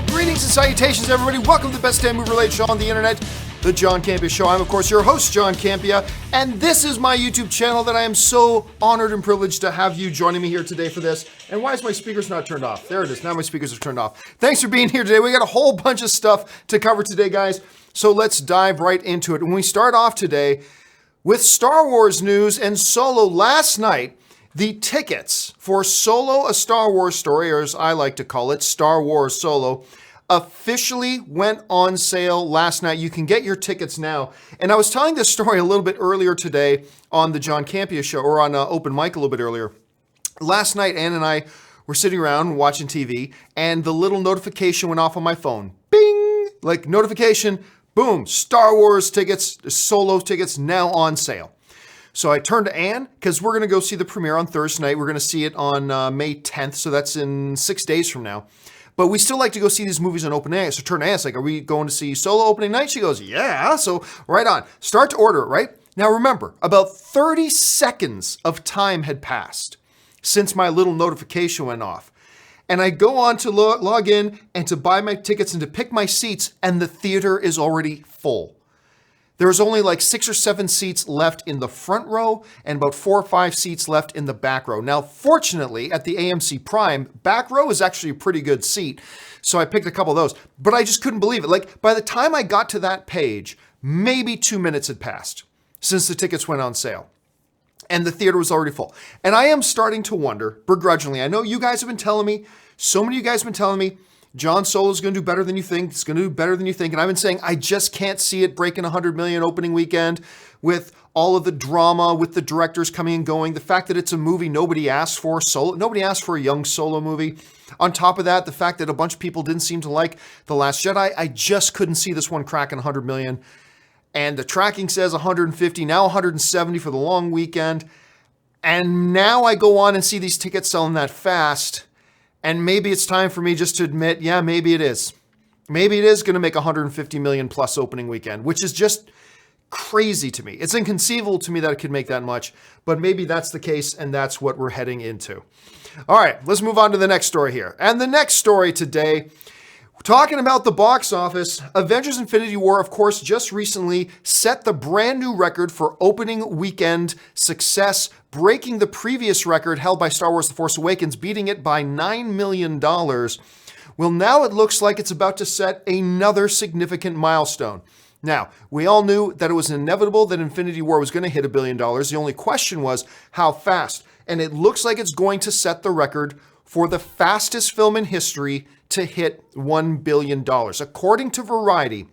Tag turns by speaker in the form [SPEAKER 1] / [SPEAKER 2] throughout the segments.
[SPEAKER 1] Greetings and salutations, everybody. Welcome to the best damn movie-related show on the internet, the John Campea Show. I'm, of course, your host, John Campea, and this is my YouTube channel that I am so honored and privileged to have you joining me here today for this. And why is my speakers not turned off? There it is. Now my speakers are turned off. Thanks for being here today. We got a whole bunch of stuff to cover today, guys. So let's dive right into it. And we start off today with Star Wars news and Solo. Last night, the tickets for Solo, A Star Wars Story, or as I like to call it, Star Wars Solo, officially went on sale last night. You can get your tickets now. And I was telling this story a little bit earlier today on the John Campea Show, or on Open Mic a little bit earlier. Last night, Ann and I were sitting around watching TV, and the little notification went off on my phone. Bing! Like notification, boom, Star Wars tickets, Solo tickets now on sale. So I turned to Ann, because we're going to go see the premiere on Thursday night. We're going to see it on May 10th, so that's in 6 days from now. But we still like to go see these movies on opening night. So I turned to Ann, it's like, are we going to see Solo opening night? She goes, yeah. So right on. Start to order it, right? Now remember, about 30 seconds of time had passed since my little notification went off. And I go on to log in and to buy my tickets and to pick my seats, and the theater is already full. There's only like 6 or 7 seats left in the front row and about 4 or 5 seats left in the back row. Now, fortunately, at the AMC Prime, back row is actually a pretty good seat. So I picked a couple of those, but I just couldn't believe it. Like by the time I got to that page, maybe 2 minutes had passed since the tickets went on sale. And the theater was already full. And I am starting to wonder, begrudgingly, I know you guys have been telling me, so many of you guys have been telling me, John Solo's going to do better than you think. It's going to do better than you think. And I've been saying, I just can't see it breaking 100 million opening weekend with all of the drama, with the directors coming and going. The fact that it's a movie nobody asked for, Solo, nobody asked for a young Solo movie. On top of that, the fact that a bunch of people didn't seem to like The Last Jedi, I just couldn't see this one cracking 100 million. And the tracking says 150, now 170 for the long weekend. And now I go on and see these tickets selling that fast. And maybe it's time for me just to admit, yeah, maybe it is. Maybe it is going to make 150 million plus opening weekend, which is just crazy to me. It's inconceivable to me that it could make that much, but maybe that's the case, and that's what we're heading into. All right, let's move on to the next story here. And the next story today, talking about the box office, Avengers Infinity War, of course, just recently set the brand new record for opening weekend success, breaking the previous record held by Star Wars The Force Awakens, beating it by $9 million. Well, now it looks like it's about to set another significant milestone. Now, we all knew that it was inevitable that Infinity War was going to hit $1 billion. The only question was how fast. And it looks like it's going to set the record for the fastest film in history to hit $1 billion. According to Variety,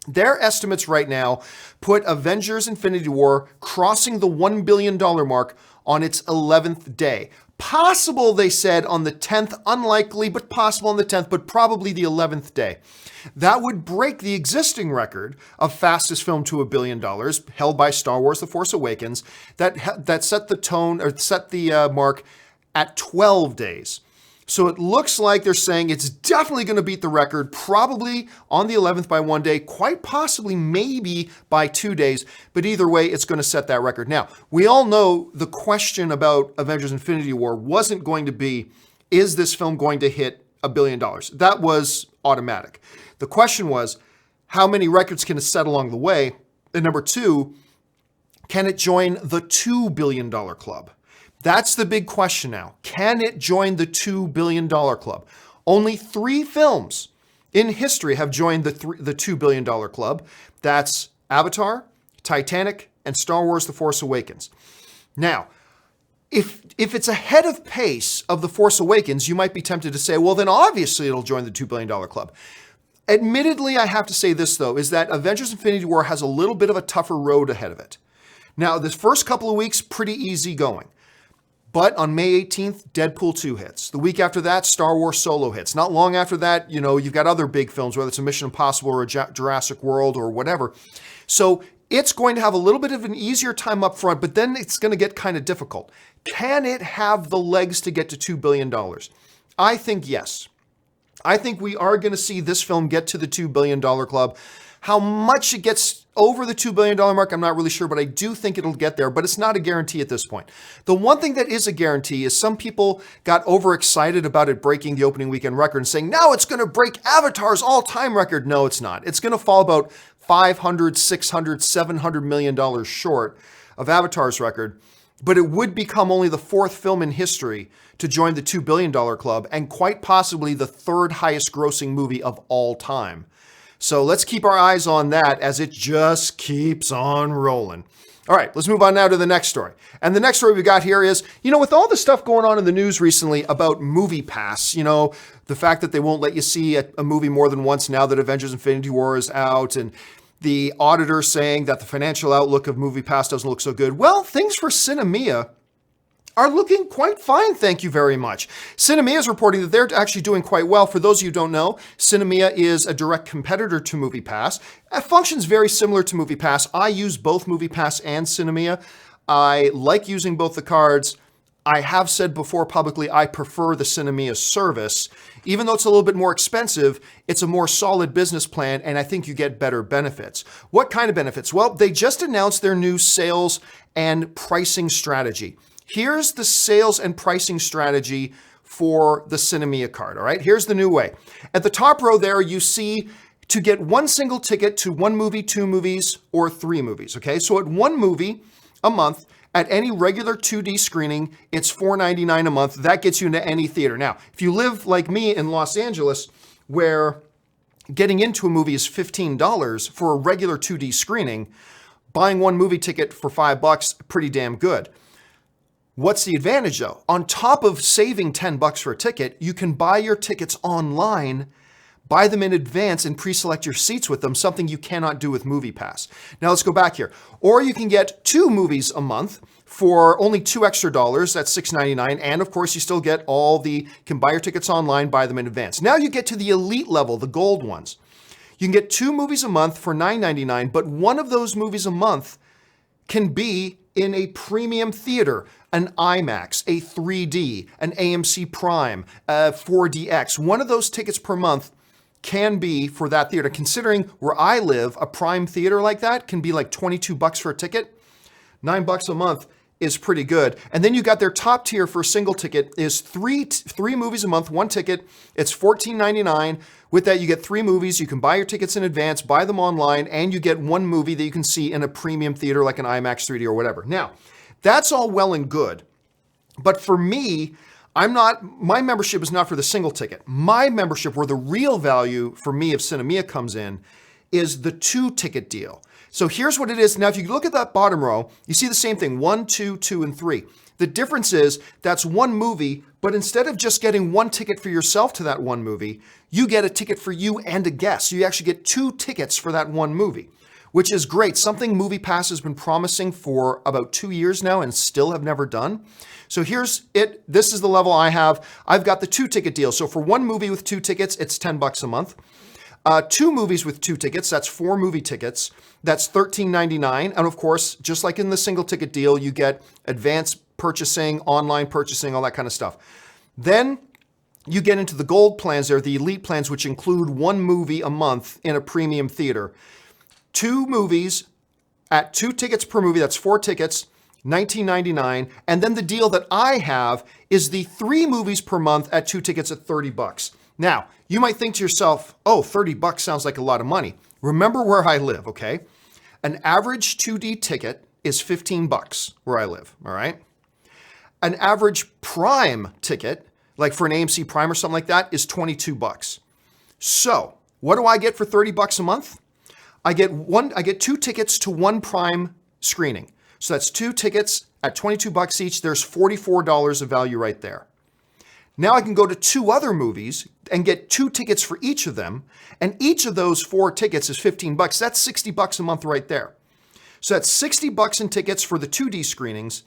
[SPEAKER 1] their estimates right now put Avengers Infinity War crossing the $1 billion mark on its 11th day. Possible, they said, on the 10th, unlikely, but possible on the 10th, but probably the 11th day. That would break the existing record of fastest film to $1 billion held by Star Wars The Force Awakens that set the tone, or set the mark at 12 days. So it looks like they're saying it's definitely going to beat the record, probably on the 11th by 1 day, quite possibly maybe by 2 days. But either way, it's going to set that record. Now, we all know the question about Avengers Infinity War wasn't going to be, is this film going to hit $1 billion? That was automatic. The question was, how many records can it set along the way? And number two, can it join the $2 billion club? That's the big question now. Can it join the $2 billion club? Only 3 films in history have joined the $2 billion club. That's Avatar, Titanic, and Star Wars The Force Awakens. Now, if it's ahead of pace of The Force Awakens, you might be tempted to say, well, then obviously it'll join the $2 billion club. Admittedly, I have to say this, though, is that Avengers Infinity War has a little bit of a tougher road ahead of it. Now, this first couple of weeks, pretty easy going. But on May 18th, Deadpool 2 hits. The week after that, Star Wars Solo hits. Not long after that, you've got other big films, whether it's a Mission Impossible or a Jurassic World or whatever. So it's going to have a little bit of an easier time up front, but then it's going to get kind of difficult. Can it have the legs to get to $2 billion? I think yes. I think we are going to see this film get to the $2 billion club. How much it gets over the $2 billion mark, I'm not really sure, but I do think it'll get there, but it's not a guarantee at this point. The one thing that is a guarantee is some people got overexcited about it breaking the opening weekend record and saying, now it's going to break Avatar's all-time record. No, it's not. It's going to fall about $500, $600, $700 million short of Avatar's record, but it would become only the fourth film in history to join the $2 billion club and quite possibly the third highest grossing movie of all time. So let's keep our eyes on that as it just keeps on rolling. All right, let's move on now to the next story. And the next story we got here is, with all the stuff going on in the news recently about moviepass, the fact that they won't let you see a movie more than once now that Avengers Infinity War is out, and the auditor saying that the financial outlook of moviepass doesn't look so good. Well, things for Sinemia are looking quite fine, thank you very much. Sinemia is reporting that they're actually doing quite well. For those of you who don't know, Sinemia is a direct competitor to moviepass. It functions very similar to moviepass. I use both moviepass and Sinemia. I like using both the cards. I have said before publicly I prefer the Sinemia service. Even though it's a little bit more expensive, it's a more solid business plan, and I think you get better benefits. What kind of benefits? Well, they just announced their new sales and pricing strategy. Here's the sales and pricing strategy for the Sinemia card, all right? Here's the new way. At the top row there, you see to get one single ticket to one movie, two movies, or three movies, okay? So at one movie a month, at any regular 2D screening, it's $4.99 a month. That gets you into any theater. Now, if you live like me in Los Angeles, where getting into a movie is $15 for a regular 2D screening, buying one movie ticket for $5, pretty damn good. What's the advantage though? On top of saving $10 for a ticket, you can buy your tickets online, buy them in advance and pre-select your seats with them, something you cannot do with MoviePass. Now let's go back here. Or you can get two movies a month for only $2 extra, that's $6.99. And of course you still get can buy your tickets online, buy them in advance. Now you get to the elite level, the gold ones. You can get two movies a month for $9.99, but one of those movies a month can be in a premium theater, an IMAX, a 3D, an AMC Prime, a 4DX. One of those tickets per month can be for that theater. Considering where I live, a prime theater like that can be like $22 for a ticket. $9 a month is pretty good. And then you got their top tier for a single ticket is three movies a month, one ticket. It's $14.99. With that, you get three movies. You can buy your tickets in advance, buy them online, and you get one movie that you can see in a premium theater like an IMAX 3D or whatever. Now, that's all well and good. But for me, my membership is not for the single ticket. My membership, where the real value for me of Sinemia comes in, is the 2-ticket deal. So here's what it is. Now, if you look at that bottom row, you see the same thing, 1, 2, 2, and 3. The difference is that's one movie, but instead of just getting one ticket for yourself to that one movie, you get a ticket for you and a guest. So you actually get 2 tickets for that one movie, which is great. Something MoviePass has been promising for about 2 years now and still have never done. So here's it. This is the level I have. I've got the 2-ticket deal. So for one movie with 2 tickets, it's $10 a month. 2 movies with 2 tickets, that's 4 movie tickets. That's $13.99. And of course, just like in the single ticket deal, you get advanced purchasing, online purchasing, all that kind of stuff. Then you get into the gold plans there, the elite plans, which include 1 movie a month in a premium theater. 2 movies at 2 tickets per movie, that's 4 tickets, $19.99. And then the deal that I have is the 3 movies per month at 2 tickets at $30. Now, you might think to yourself, oh, $30 sounds like a lot of money. Remember where I live, okay? An average 2D ticket is $15 where I live, all right? An average Prime ticket, like for an AMC Prime or something like that, is $22. So, what do I get for $30 a month? I get 2 tickets to 1 Prime screening. So that's 2 tickets at $22 each. There's $44 of value right there. Now I can go to 2 other movies and get 2 tickets for each of them. And each of those 4 tickets is $15. That's $60 a month right there. So that's $60 in tickets for the 2D screenings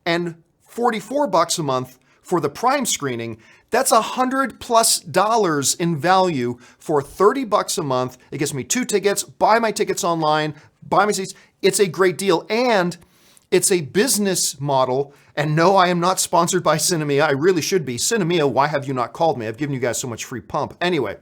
[SPEAKER 1] and $44 a month for the Prime screening. That's $100+ in value for $30 a month. It gives me 2 tickets, buy my tickets online, buy my seats. It's a great deal. And it's a business model. And no, I am not sponsored by Sinemia. I really should be. Sinemia, why have you not called me? I've given you guys so much free pump. Anyway,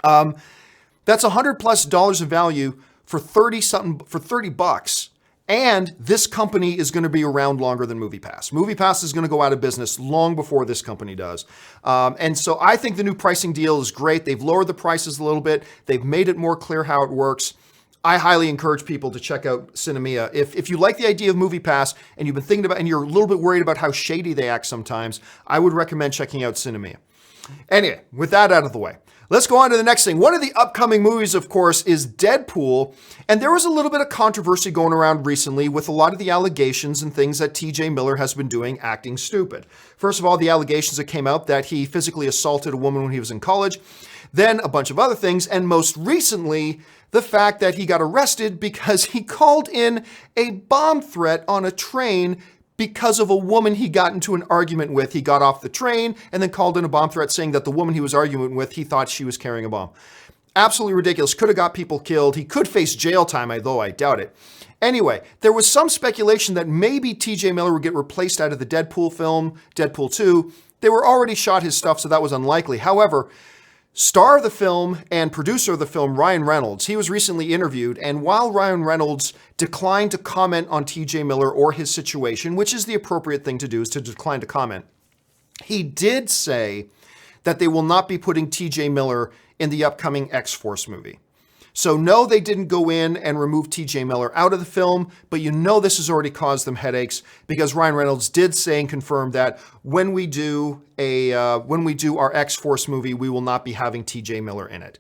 [SPEAKER 1] that's $100+ of value for 30 bucks. And this company is going to be around longer than moviepass. moviepass is going to go out of business long before this company does. And so I think the new pricing deal is great. They've lowered the prices a little bit. They've made it more clear how it works. I highly encourage people to check out Sinemia. If you like the idea of moviepass and you've been thinking about, and you're a little bit worried about how shady they act sometimes, I would recommend checking out Sinemia. Anyway, with that out of the way, let's go on to the next thing. One of the upcoming movies, of course, is Deadpool. And there was a little bit of controversy going around recently with a lot of the allegations and things that T.J. Miller has been doing acting stupid. First of all, the allegations that came out that he physically assaulted a woman when he was in college. Then a bunch of other things. And most recently, the fact that he got arrested because he called in a bomb threat on a train because of a woman he got into an argument with. He got off the train and then called in a bomb threat saying that the woman he was arguing with, he thought she was carrying a bomb. Absolutely ridiculous. Could have got people killed. He could face jail time, though I doubt it. Anyway, there was some speculation that maybe T.J. Miller would get replaced out of the Deadpool film, Deadpool 2. They were already shot his stuff, so that was unlikely. However, star of the film and producer of the film, Ryan Reynolds, he was recently interviewed, and while Ryan Reynolds declined to comment on T.J. Miller or his situation, which is the appropriate thing to do, is to decline to comment, he did say that they will not be putting T.J. Miller in the upcoming X-Force movie. So no, they didn't go in and remove T.J. Miller out of the film, but you know this has already caused them headaches because Ryan Reynolds did say and confirm that when we do our X-Force movie, we will not be having T.J. Miller in it.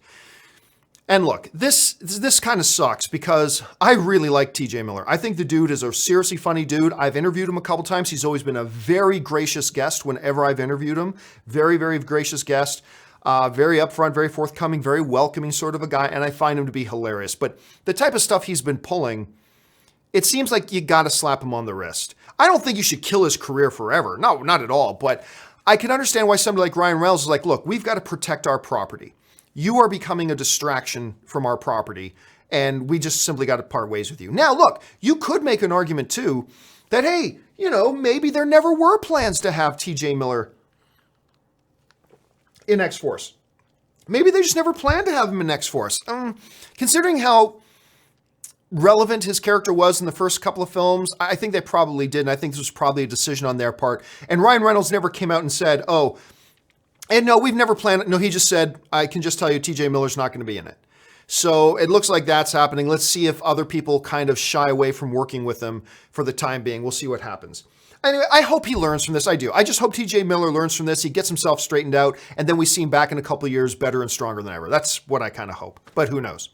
[SPEAKER 1] And look, this kind of sucks because I really like T.J. Miller. I think the dude is a seriously funny dude. I've interviewed him a couple times. He's always been a very gracious guest whenever I've interviewed him. Very, very gracious guest. Very upfront, very forthcoming, very welcoming sort of a guy, and I find him to be hilarious. But the type of stuff he's been pulling, it seems like you gotta slap him on the wrist. I don't think you should kill his career forever. No, not at all. But I can understand why somebody like Ryan Reynolds is like, look, we've got to protect our property. You are becoming a distraction from our property, and we just simply got to part ways with you. Now, look, you could make an argument, too, that, hey, maybe there never were plans to have T.J. Miller in X-Force. Maybe they just never planned to have him in X-Force. Considering how relevant his character was in the first couple of films, I think they probably did, and I think this was probably a decision on their part. And Ryan Reynolds never came out and said, oh, and no, we've never planned it. No, he just said, I can just tell you T.J. Miller's not going to be in it. So it looks like that's happening. Let's see if other people kind of shy away from working with him for the time being. We'll see what happens. Anyway, I hope he learns from this. I do. I just hope T.J. Miller learns from this. He gets himself straightened out, and then we see him back in a couple of years better and stronger than ever. That's what I kind of hope, but who knows?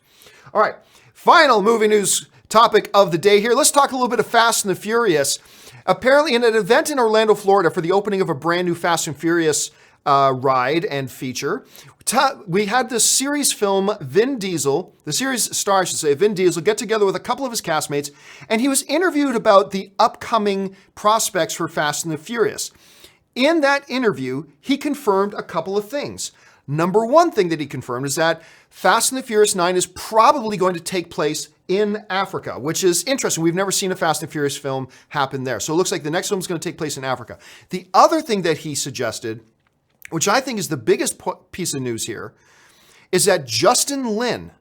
[SPEAKER 1] All right, final movie news topic of the day here. Let's talk a little bit of Fast and the Furious. Apparently, in an event in Orlando, Florida, for the opening of a brand new Fast and Furious ride and feature, we had the series film Vin Diesel, the series star, I should say, Vin Diesel, get together with a couple of his castmates, and he was interviewed about the upcoming prospects for Fast and the Furious. In that interview, he confirmed a couple of things. Number one thing that he confirmed is that Fast and the Furious 9 is probably going to take place in Africa, which is interesting. We've never seen a Fast and Furious film happen there. So it looks like the next film is going to take place in Africa. The other thing that he suggested, which I think is the biggest piece of news here, is that Justin Lin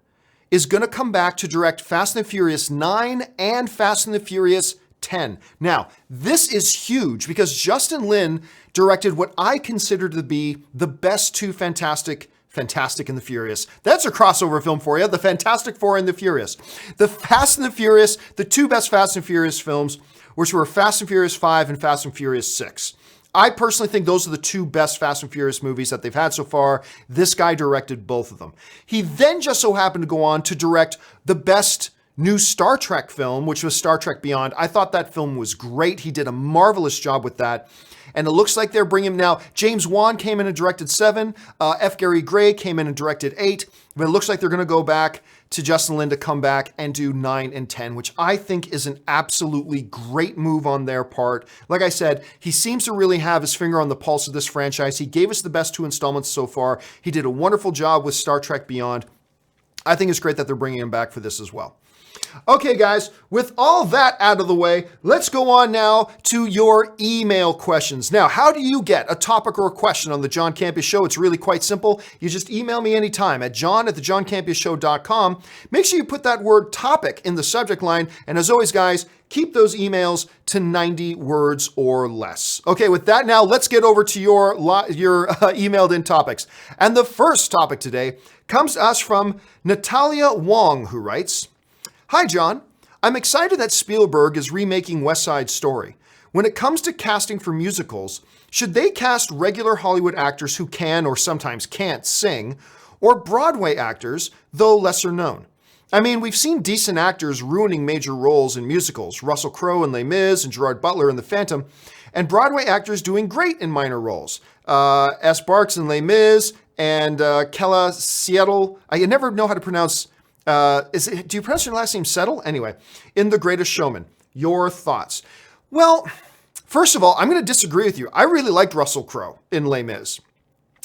[SPEAKER 1] is going to come back to direct Fast and the Furious 9 and Fast and the Furious 10. Now, this is huge because Justin Lin directed what I consider to be the best two Fantastic and the Furious. That's a crossover film for you, the Fantastic Four and the Furious. The Fast and the Furious, the two best Fast and Furious films, which were Fast and Furious 5 and Fast and Furious 6. I personally think those are the two best Fast and Furious movies that they've had so far. This guy directed both of them. He then just so happened to go on to direct the best new Star Trek film, which was Star Trek Beyond. I thought that film was great. He did a marvelous job with that. And it looks like they're bringing him now. James Wan came in and directed 7. F. Gary Gray came in and directed 8. But it looks like they're going to go back to Justin Lin to come back and do 9 and 10, which I think is an absolutely great move on their part. Like I said, he seems to really have his finger on the pulse of this franchise. He gave us the best 2 installments so far. He did a wonderful job with Star Trek Beyond. I think it's great that they're bringing him back for this as well. Okay, guys, with all that out of the way, let's go on now to your email questions. Now, how do you get a topic or a question on the John Campea Show? It's really quite simple. You just email me anytime at john@thejohncampeashow.com. Make sure you put that word topic in the subject line. And as always, guys, keep those emails to 90 words or less. Okay, with that now, let's get over to your emailed in topics. And the first topic today comes to us from Natalia Wong, who writes, "Hi, John. I'm excited that Spielberg is remaking West Side Story. When it comes to casting for musicals, should they cast regular Hollywood actors who can or sometimes can't sing, or Broadway actors, though lesser known? I mean, we've seen decent actors ruining major roles in musicals, Russell Crowe in Les Mis and Butler in The Phantom, and Broadway actors doing great in minor roles. S.Barks in Les Mis and K.Settle. I never know how to pronounce. Do you pronounce your last name Settle? Anyway, in The Greatest Showman. Your thoughts?" Well, first of all, I'm going to disagree with you. I really liked Russell Crowe in Les Mis.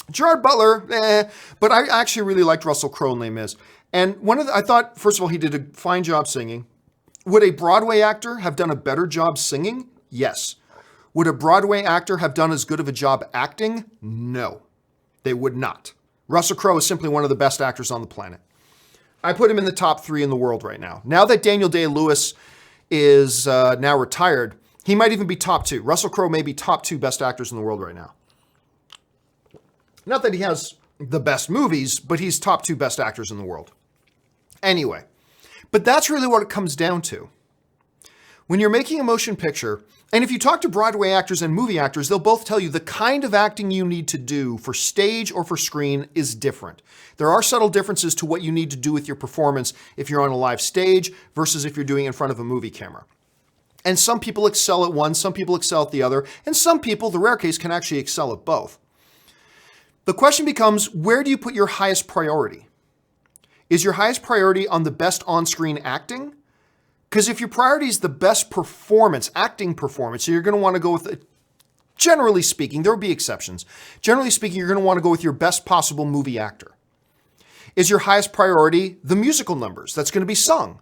[SPEAKER 1] Butler, but I actually really liked Russell Crowe in Les Mis. And I thought, first of all, he did a fine job singing. Would a Broadway actor have done a better job singing? Yes. Would a Broadway actor have done as good of a job acting? No, they would not. Russell Crowe is simply one of the best actors on the planet. I put him in the top 3 in the world right now. Now that Daniel Day-Lewis is now retired, he might even be top 2. Russell Crowe may be top 2 best actors in the world right now. Not that he has the best movies, but he's top 2 best actors in the world. Anyway, but that's really what it comes down to. When you're making a motion picture, and if you talk to Broadway actors and movie actors, they'll both tell you the kind of acting you need to do for stage or for screen is different. There are subtle differences to what you need to do with your performance if you're on a live stage versus if you're doing it in front of a movie camera. And some people excel at one, some people excel at the other, and some people, the rare case, can actually excel at both. The question becomes, where do you put your highest priority? Is your highest priority on the best on-screen acting? Because if your priority is the best performance, acting performance, so you're going to want to go with, generally speaking, there will be exceptions. Generally speaking, you're going to want to go with your best possible movie actor. Is your highest priority the musical numbers that's going to be sung?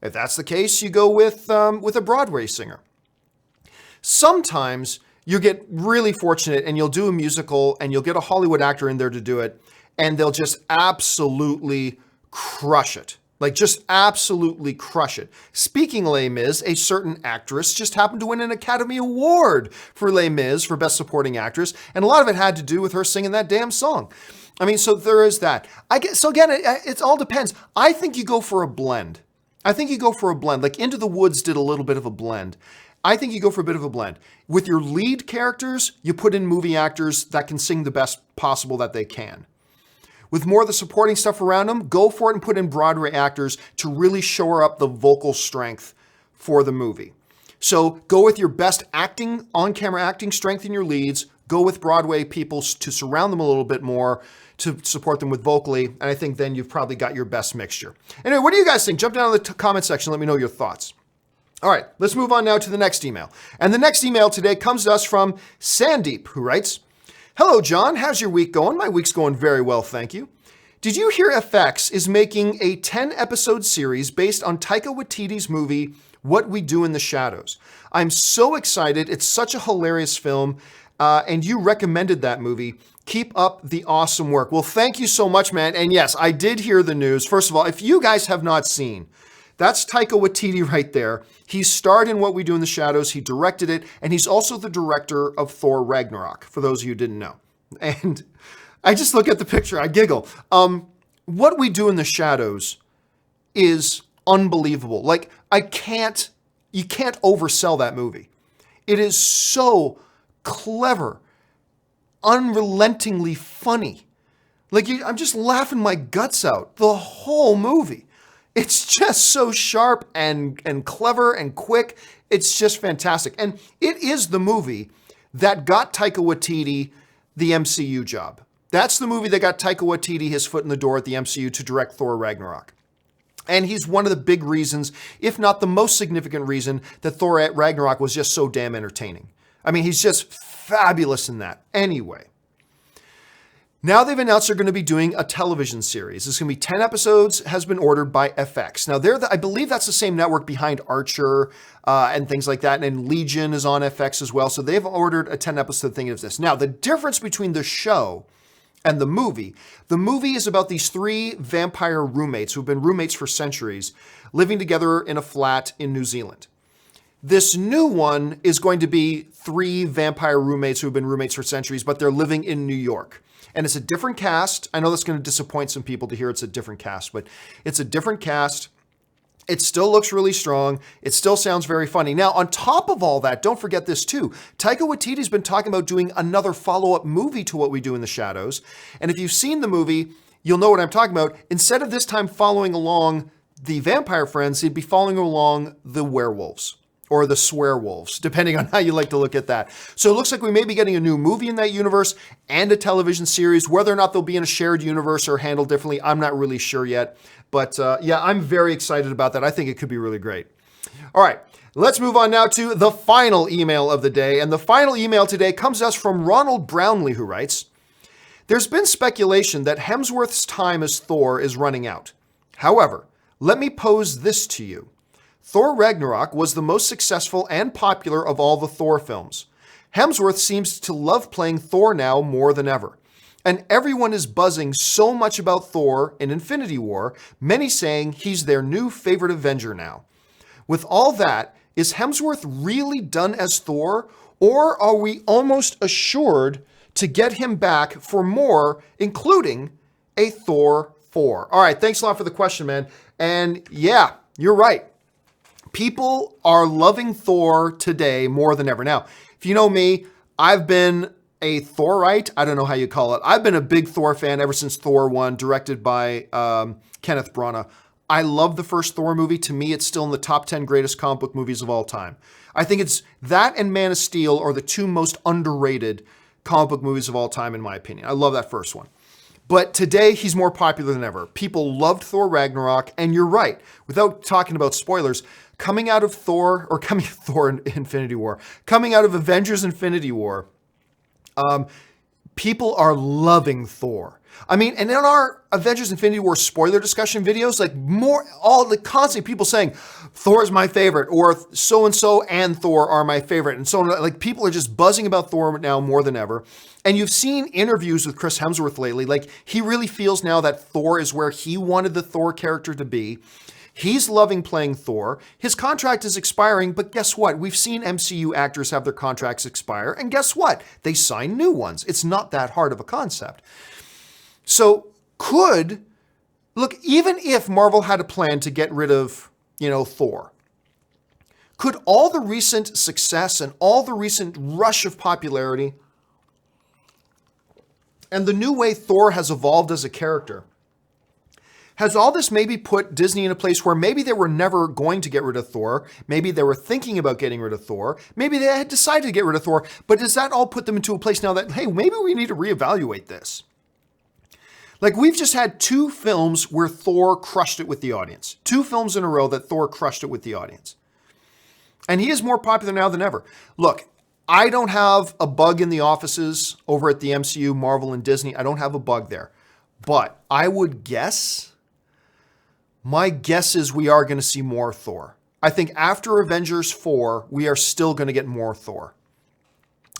[SPEAKER 1] If that's the case, you go with a Broadway singer. Sometimes you get really fortunate and you'll do a musical and you'll get a Hollywood actor in there to do it, and they'll just absolutely crush it. Like, just absolutely crush it. Speaking Les Mis, a certain actress just happened to win an Academy Award for Les Mis for Best Supporting Actress, and a lot of it had to do with her singing that damn song. I mean, so there is that. So again, it all depends. I think you go for a blend. Like Into the Woods did a little bit of a blend. I think you go for a bit of a blend. With your lead characters, you put in movie actors that can sing the best possible that they can. With more of the supporting stuff around them, go for it and put in Broadway actors to really shore up the vocal strength for the movie. So go with your best acting, on-camera acting strength in your leads. Go with Broadway people to surround them a little bit more to support them with vocally. And I think then you've probably got your best mixture. Anyway, what do you guys think? Jump down in the comment section. Let me know your thoughts. All right, let's move on now to the next email. And the next email today comes to us from Sandeep, who writes, "Hello, John. How's your week going? My week's going very well, thank you. Did you hear FX is making a 10-episode series based on Taika Waititi's movie, What We Do in the Shadows? I'm so excited. It's such a hilarious film, and you recommended that movie. Keep up the awesome work." Well, thank you so much, man. And yes, I did hear the news. First of all, if you guys have not seen, that's Taika Waititi right there. He starred in What We Do in the Shadows. He directed it, and he's also the director of Thor Ragnarok, for those of you who didn't know. And I just look at the picture, I giggle. What We Do in the Shadows is unbelievable. Like, you can't oversell that movie. It is so clever, unrelentingly funny. Like, I'm just laughing my guts out the whole movie. It's just so sharp and clever and quick. It's just fantastic. And it is the movie that got Taika Waititi the MCU job. That's the movie that got Taika Waititi his foot in the door at the MCU to direct Thor Ragnarok. And he's one of the big reasons, if not the most significant reason, that Thor Ragnarok was just so damn entertaining. I mean, he's just fabulous in that. Anyway, Now they've announced they're going to be doing a television series. It's going to be 10 episodes, has been ordered by FX. Now, I believe that's the same network behind Archer and things like that. And Legion is on FX as well. So they've ordered a 10-episode thing of this. Now, the difference between the show and the movie is about these 3 vampire roommates who've been roommates for centuries, living together in a flat in New Zealand. This new one is going to be 3 vampire roommates who've been roommates for centuries, but they're living in New York. And it's a different cast. I know that's going to disappoint some people to hear it's a different cast, but it's a different cast. It still looks really strong. It still sounds very funny. Now, on top of all that, don't forget this too. Taika Waititi's been talking about doing another follow-up movie to What We Do in the Shadows. And if you've seen the movie, you'll know what I'm talking about. Instead of this time following along the vampire friends, he'd be following along the werewolves. Or the swearwolves, depending on how you like to look at that. So it looks like we may be getting a new movie in that universe and a television series. Whether or not they'll be in a shared universe or handled differently, I'm not really sure yet. But yeah, I'm very excited about that. I think it could be really great. All right, let's move on now to the final email of the day. And the final email today comes to us from Ronald Brownlee, who writes, "There's been speculation that Hemsworth's time as Thor is running out. However, let me pose this to you. Thor Ragnarok was the most successful and popular of all the Thor films. Hemsworth seems to love playing Thor now more than ever. And everyone is buzzing so much about Thor in Infinity War, many saying he's their new favorite Avenger now. With all that, is Hemsworth really done as Thor, or are we almost assured to get him back for more, including a Thor 4? All right, thanks a lot for the question, man. And yeah, you're right. People are loving Thor today more than ever. Now, if you know me, I've been a Thorite. I don't know how you call it. I've been a big Thor fan ever since Thor 1, directed by Kenneth Branagh. I love the first Thor movie. To me, it's still in the top 10 greatest comic book movies of all time. I think it's that and Man of Steel are the 2 most underrated comic book movies of all time, in my opinion. I love that first one. But today, he's more popular than ever. People loved Thor Ragnarok, and you're right. Without talking about spoilers, coming out of Infinity War, coming out of Avengers Infinity War, people are loving Thor. I mean, and in our Avengers Infinity War spoiler discussion videos, constantly people saying, Thor is my favorite, or so-and-so and Thor are my favorite. And so like people are just buzzing about Thor now more than ever. And you've seen interviews with Chris Hemsworth lately. Like he really feels now that Thor is where he wanted the Thor character to be. He's loving playing Thor. His contract is expiring, but guess what? We've seen MCU actors have their contracts expire, and guess what? They sign new ones. It's not that hard of a concept. So even if Marvel had a plan to get rid of, Thor, could all the recent success and all the recent rush of popularity and the new way Thor has evolved as a character, has all this maybe put Disney in a place where maybe they were never going to get rid of Thor? Maybe they were thinking about getting rid of Thor. Maybe they had decided to get rid of Thor. But does that all put them into a place now that, hey, maybe we need to reevaluate this? Like we've just had 2 films where Thor crushed it with the audience. 2 films in a row that Thor crushed it with the audience. And he is more popular now than ever. Look, I don't have a bug in the offices over at the MCU, Marvel, and Disney. I don't have a bug there. But I would guess... my guess is we are going to see more Thor. I think after Avengers 4, we are still going to get more Thor.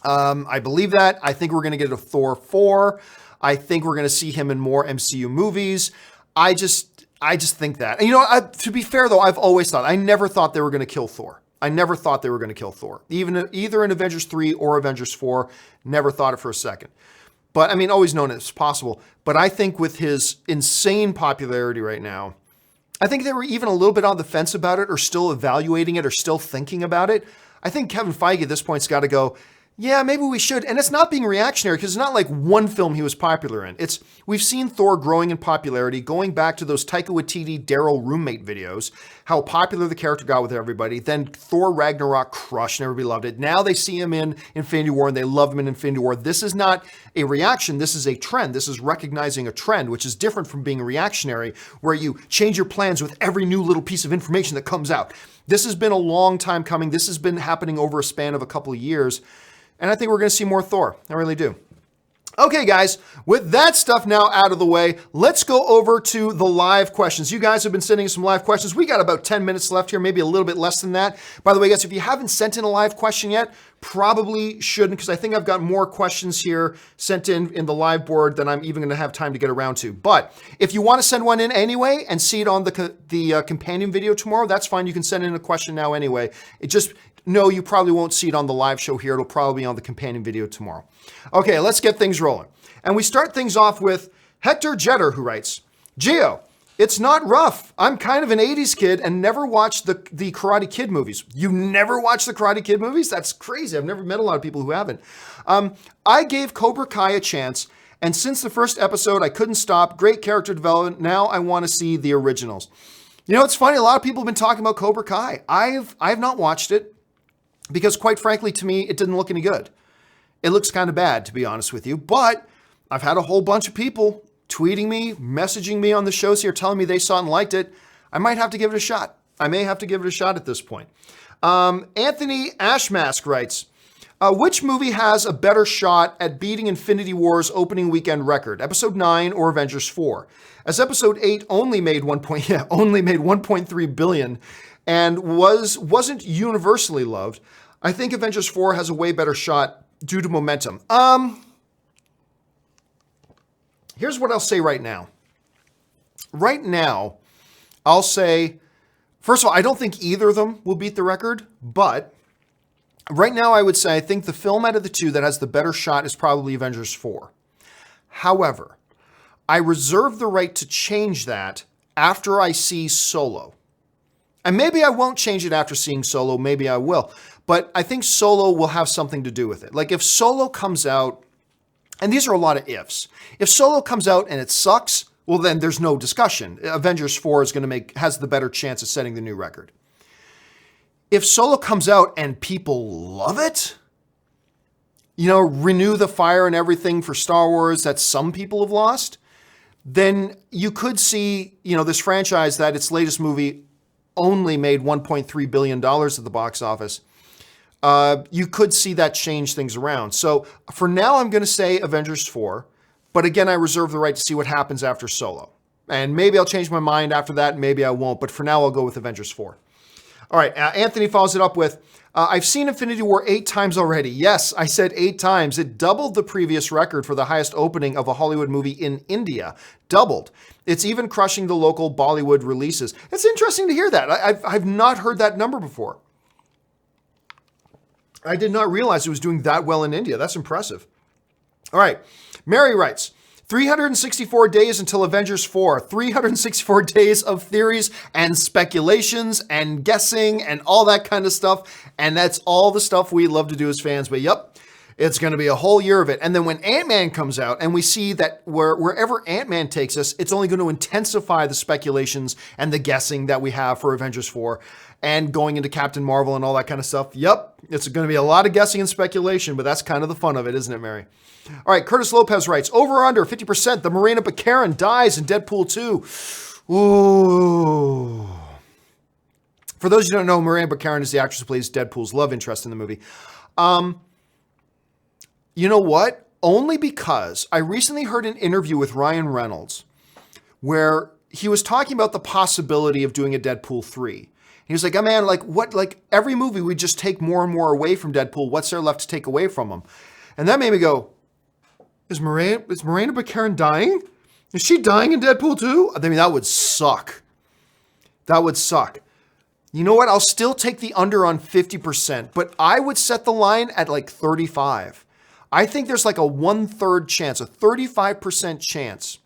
[SPEAKER 1] I believe that. I think we're going to get a Thor 4. I think we're going to see him in more MCU movies. I just think that. And to be fair though, I've always thought, I never thought they were going to kill Thor. I never thought they were going to kill Thor. Either in Avengers 3 or Avengers 4, never thought it for a second. But I mean, always known it's possible. But I think with his insane popularity right now, I think they were even a little bit on the fence about it or still evaluating it or still thinking about it. I think Kevin Feige at this point's got to go, yeah, maybe we should. And it's not being reactionary because it's not like one film he was popular in. We've seen Thor growing in popularity, going back to those Taika Waititi, Daryl roommate videos, how popular the character got with everybody. Then Thor Ragnarok crushed and everybody loved it. Now they see him in Infinity War and they love him in Infinity War. This is not a reaction. This is a trend. This is recognizing a trend, which is different from being reactionary, where you change your plans with every new little piece of information that comes out. This has been a long time coming. This has been happening over a span of a couple of years. And I think we're going to see more Thor. I really do. Okay, guys, with that stuff now out of the way, let's go over to the live questions. You guys have been sending some live questions. We got about 10 minutes left here, maybe a little bit less than that. By the way, guys, if you haven't sent in a live question yet, probably shouldn't, because I think I've got more questions here sent in the live board than I'm even going to have time to get around to. But if you want to send one in anyway and see it on the companion video tomorrow, that's fine. You can send in a question now anyway. No, you probably won't see it on the live show here. It'll probably be on the companion video tomorrow. Okay, let's get things rolling. And we start things off with Hector Jetter, who writes, Gio, it's not rough. I'm kind of an 80s kid and never watched the Karate Kid movies. You never watched the Karate Kid movies? That's crazy. I've never met a lot of people who haven't. I gave Cobra Kai a chance, and since the first episode, I couldn't stop. Great character development. Now I want to see the originals. You know, it's funny. A lot of people have been talking about Cobra Kai. I've not watched it. Because quite frankly, to me, it didn't look any good. It looks kind of bad, to be honest with you. But I've had a whole bunch of people tweeting me, messaging me on the shows here, telling me they saw it and liked it. I might have to give it a shot. I may have to give it a shot at this point. Anthony Ashmask writes, which movie has a better shot at beating Infinity War's opening weekend record, Episode 9 or Avengers 4? As Episode 8 only made 1.3 billion and wasn't universally loved, I think Avengers 4 has a way better shot due to momentum. Here's what I'll say right now. Right now, I'll say, first of all, I don't think either of them will beat the record, but right now I would say I think the film out of the two that has the better shot is probably Avengers 4. However, I reserve the right to change that after I see Solo. And maybe I won't change it after seeing Solo, maybe I will. But I think Solo will have something to do with it. Like if Solo comes out, and these are a lot of ifs. If Solo comes out and it sucks, well then there's no discussion. Avengers 4 has the better chance of setting the new record. If Solo comes out and people love it, you know, renew the fire and everything for Star Wars that some people have lost, then you could see, you know, this franchise that its latest movie only made $1.3 billion at the box office. You could see that change things around. So for now, I'm going to say Avengers 4. But again, I reserve the right to see what happens after Solo. And maybe I'll change my mind after that. Maybe I won't. But for now, I'll go with Avengers 4. All right. Anthony follows it up with, I've seen Infinity War 8 times already. Yes, I said 8 times. It doubled the previous record for the highest opening of a Hollywood movie in India. Doubled. It's even crushing the local Bollywood releases. It's interesting to hear that. I've not heard that number before. I did not realize it was doing that well in India. That's impressive. All right. Mary writes, 364 days until Avengers 4. 364 days of theories and speculations and guessing and all that kind of stuff. And that's all the stuff we love to do as fans. But yep, it's going to be a whole year of it. And then when Ant-Man comes out and we see that wherever Ant-Man takes us, it's only going to intensify the speculations and the guessing that we have for Avengers 4 and going into Captain Marvel and all that kind of stuff. Yep, it's going to be a lot of guessing and speculation, but that's kind of the fun of it, isn't it, Mary? All right, Curtis Lopez writes, over or under 50%, the Morena Baccarin dies in Deadpool 2. Ooh. For those who don't know, Morena Baccarin is the actress who plays Deadpool's love interest in the movie. You know what? Only because I recently heard an interview with Ryan Reynolds where he was talking about the possibility of doing a Deadpool 3. He was like, oh man, every movie we just take more and more away from Deadpool. What's there left to take away from him? And that made me go, is Morena Baccarin dying? Is she dying in Deadpool 2? I mean, that would suck. That would suck. You know what? I'll still take the under on 50%, but I would set the line at like 35. I think there's like a 1/3 chance, a 35% chance,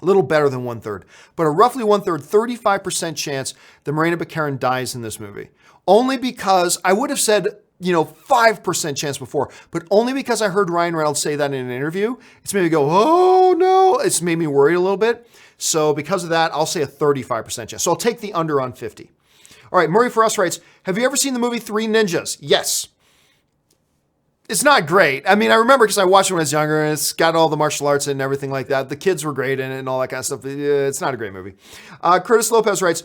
[SPEAKER 1] a little better than 1/3, but a roughly 1/3, 35% chance that Morena Baccarin dies in this movie. Only because I would have said, 5% chance before, but only because I heard Ryan Reynolds say that in an interview, it's made me go, oh no, it's made me worry a little bit. So because of that, I'll say a 35% chance. So I'll take the under on 50. All right, Murray for Us writes, have you ever seen the movie Three Ninjas? Yes. It's not great. I mean, I remember because I watched it when I was younger and it's got all the martial arts and everything like that. The kids were great in it and all that kind of stuff. It's not a great movie. Curtis Lopez writes,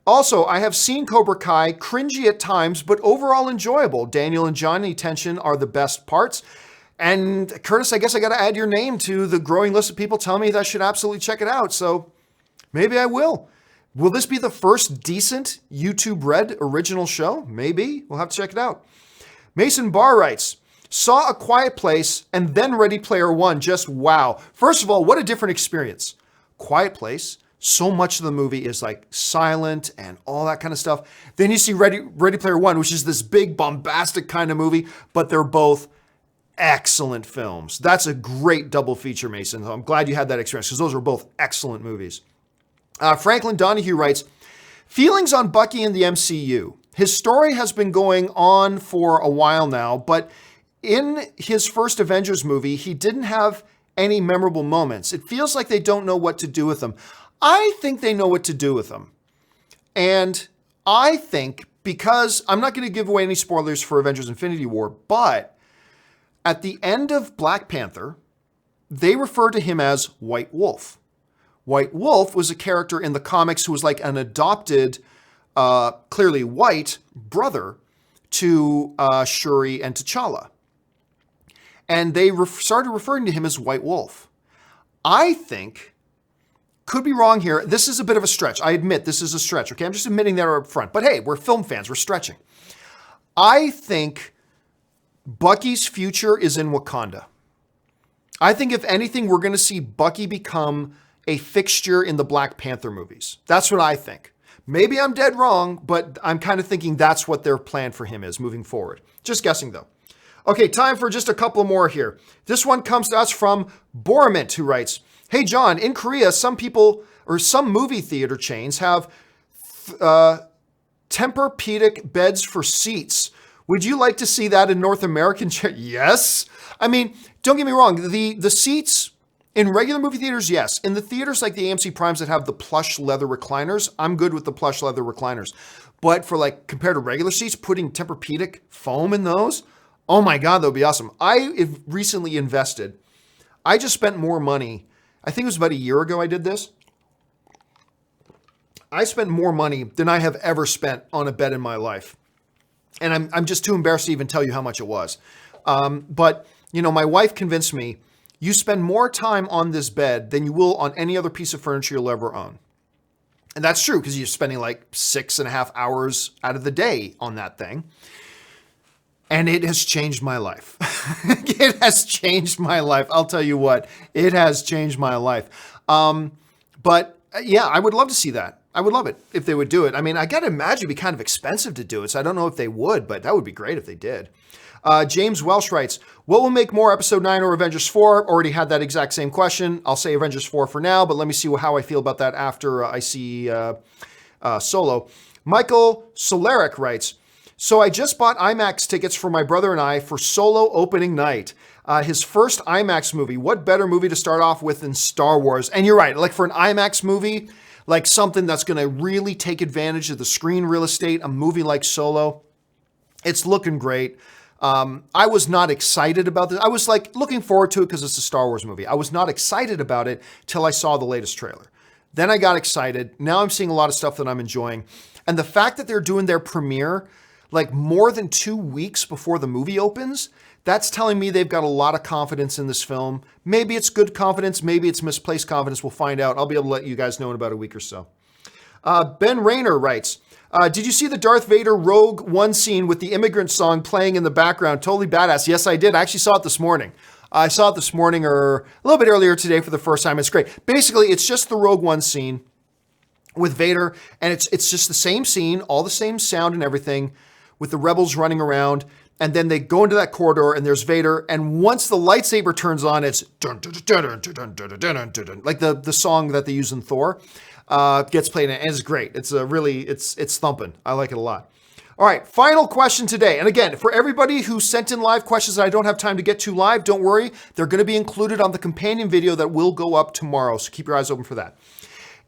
[SPEAKER 1] also, I have seen Cobra Kai, cringy at times, but overall enjoyable. Daniel and Johnny tension are the best parts. And Curtis, I guess I got to add your name to the growing list of people telling me that I should absolutely check it out. So maybe I will. Will this be the first decent YouTube Red original show? Maybe. We'll have to check it out. Mason Barr writes, saw A Quiet Place and then Ready Player One. Just wow. First of all, what a different experience. Quiet Place, so much of the movie is like silent and all that kind of stuff. Then you see Ready Player One, which is this big bombastic kind of movie, but they're both excellent films. That's a great double feature, Mason. I'm glad you had that experience because those are both excellent movies. Franklin Donahue writes, feelings on Bucky in the MCU. His story has been going on for a while now, but in his first Avengers movie, he didn't have any memorable moments. It feels like they don't know what to do with him. I think they know what to do with him. And I think, because I'm not going to give away any spoilers for Avengers Infinity War, but at the end of Black Panther, they refer to him as White Wolf. White Wolf was a character in the comics who was like an adopted, clearly white brother to Shuri and T'Challa. And they started referring to him as White Wolf. I think, could be wrong here, this is a bit of a stretch. I admit this is a stretch, okay? I'm just admitting that up front. But hey, we're film fans, we're stretching. I think Bucky's future is in Wakanda. I think if anything, we're going to see Bucky become a fixture in the Black Panther movies. That's what I think. Maybe I'm dead wrong, but I'm kind of thinking that's what their plan for him is moving forward. Just guessing though. Okay, time for just a couple more here. This one comes to us from Boromint, who writes, hey John, in Korea, some people or some movie theater chains have Tempur-Pedic beds for seats. Would you like to see that in North American? Yes. I mean, don't get me wrong. The seats in regular movie theaters, yes. In the theaters like the AMC Primes that have the plush leather recliners, I'm good with the plush leather recliners. But for like, compared to regular seats, putting Tempur-Pedic foam in those, oh my God, that would be awesome. I have recently invested. I just spent more money. I think it was about a year ago I did this. I spent more money than I have ever spent on a bed in my life. And I'm just too embarrassed to even tell you how much it was. But, you know, my wife convinced me, you spend more time on this bed than you will on any other piece of furniture you'll ever own. And that's true, because you're spending like 6.5 hours out of the day on that thing. And it has changed my life. It has changed my life. I'll tell you what, it has changed my life. But yeah, I would love to see that. I would love it if they would do it. I mean, I got to imagine it'd be kind of expensive to do it, so I don't know if they would, but that would be great if they did. James Welsh writes, what will make more Episode 9 or Avengers 4? Already had that exact same question. I'll say Avengers 4 for now, but let me see how I feel about that after I see Solo. Michael Solaric writes, so I just bought IMAX tickets for my brother and I for Solo opening night. His first IMAX movie. What better movie to start off with than Star Wars? And you're right, like for an IMAX movie, like something that's going to really take advantage of the screen real estate, a movie like Solo, it's looking great. I was not excited about this. I was like looking forward to it because it's a Star Wars movie. I was not excited about it till I saw the latest trailer. Then I got excited. Now I'm seeing a lot of stuff that I'm enjoying. And the fact that they're doing their premiere like more than 2 weeks before the movie opens, that's telling me they've got a lot of confidence in this film. Maybe it's good confidence, maybe it's misplaced confidence. We'll find out. I'll be able to let you guys know in about a week or so. Ben Rayner writes, did you see the Darth Vader Rogue One scene with the immigrant song playing in the background? Totally badass. Yes, I did. I actually saw it this morning. I saw it this morning or a little bit earlier today for the first time. It's great. Basically, it's just the Rogue One scene with Vader, and it's just the same scene, all the same sound and everything, with the rebels running around, and then they go into that corridor and there's Vader, and once the lightsaber turns on, it's dun, dun, dun, dun, dun, dun, dun, dun, dun, dun, like the song that they use in Thor, gets played, and it's great. It's it's thumping. I like it a lot. All right, final question today. And again, for everybody who sent in live questions that I don't have time to get to live, don't worry. They're going to be included on the companion video that will go up tomorrow, so keep your eyes open for that.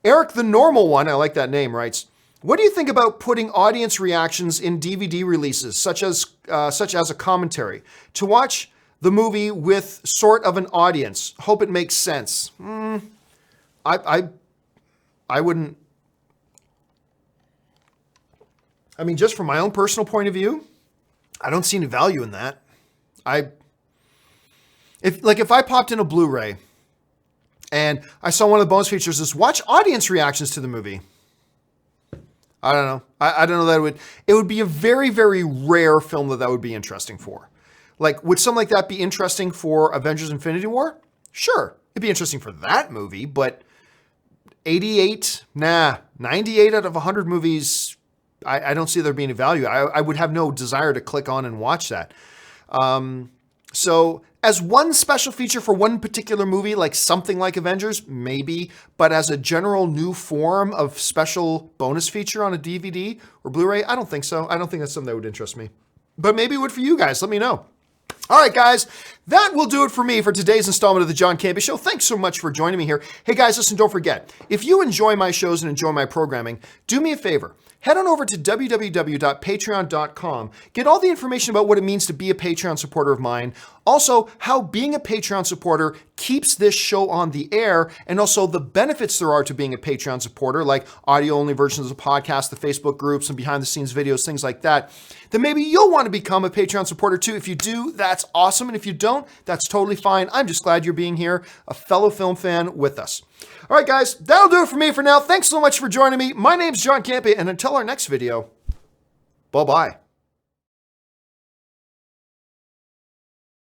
[SPEAKER 1] Eric the Normal One, I like that name, writes, what do you think about putting audience reactions in DVD releases, such as a commentary, to watch the movie with sort of an audience? Hope it makes sense. I wouldn't. I mean, just from my own personal point of view, I don't see any value in that. if I popped in a Blu-ray and I saw one of the bonus features is watch audience reactions to the movie. I don't know. I don't know that it would be a very, very rare film that would be interesting for. Like, would something like that be interesting for Avengers Infinity War? Sure. It'd be interesting for that movie, but 98, 98 out of 100 movies, I don't see there being a value. I would have no desire to click on and watch that. So as one special feature for one particular movie, like something like Avengers, maybe, but as a general new form of special bonus feature on a DVD or Blu-ray, I don't think so. I don't think that's something that would interest me. But maybe it would for you guys. Let me know. All right, guys, that will do it for me for today's installment of the John Campea Show. Thanks so much for joining me here. Hey, guys, listen, don't forget, if you enjoy my shows and enjoy my programming, do me a favor. Head on over to www.patreon.com. Get all the information about what it means to be a Patreon supporter of mine. Also, how being a Patreon supporter keeps this show on the air, and also the benefits there are to being a Patreon supporter, like audio-only versions of the podcast, the Facebook groups, and behind-the-scenes videos, things like that. Then maybe you'll want to become a Patreon supporter too. If you do, that's awesome. And if you don't, that's totally fine. I'm just glad you're being here, a fellow film fan with us. All right, guys, that'll do it for me for now. Thanks so much for joining me. My name's John Campea, and until our next video, bye-bye.